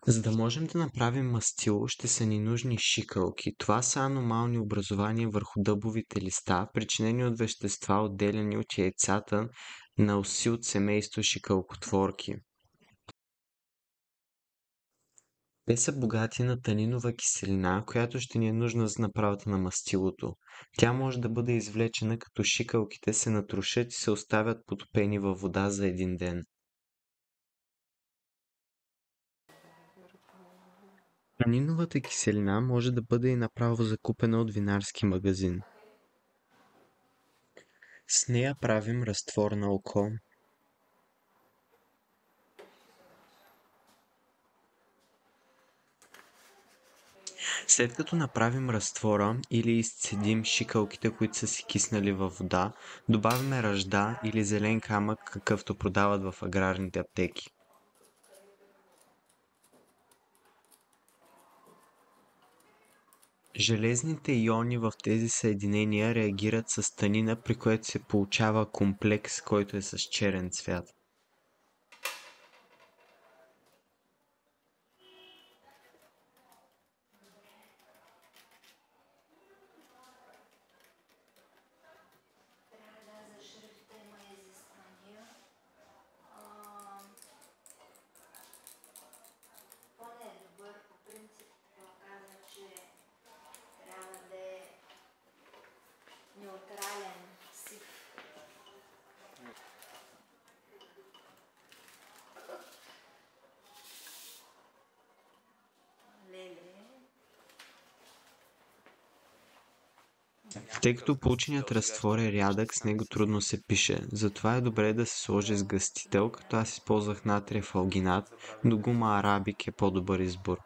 За да можем да направим мастило, ще са ни нужни шикалки. Това са аномални образования върху дъбовите листа, причинени от вещества, отделяни от яйцата на оси от семейство шикалкотворки. Те са богати на танинова киселина, която ще ни е нужна за направата на мастилото. Тя може да бъде извлечена, като шикалките се натрушат и се оставят потопени във вода за един ден. Таниновата киселина може да бъде и направо закупена от винарски магазин. С нея правим разтвор на око. След като направим разтвора или изцедим шикалките, които са си киснали във вода, добавяме ръжда или зелен камък, какъвто продават в аграрните аптеки. Железните иони в тези съединения реагират с танина, при което се получава комплекс, който е с черен цвят. Трябва да за шрифта има изисквания. По-недобър по принцип казва, че трябва да е неутрален сив. Леле. Тъй като полученият разтвор е рядък, с него трудно се пише. Затова е добре да се сложи сгъстител, като аз използвах натриев алгинат, но гума арабик е по-добър избор.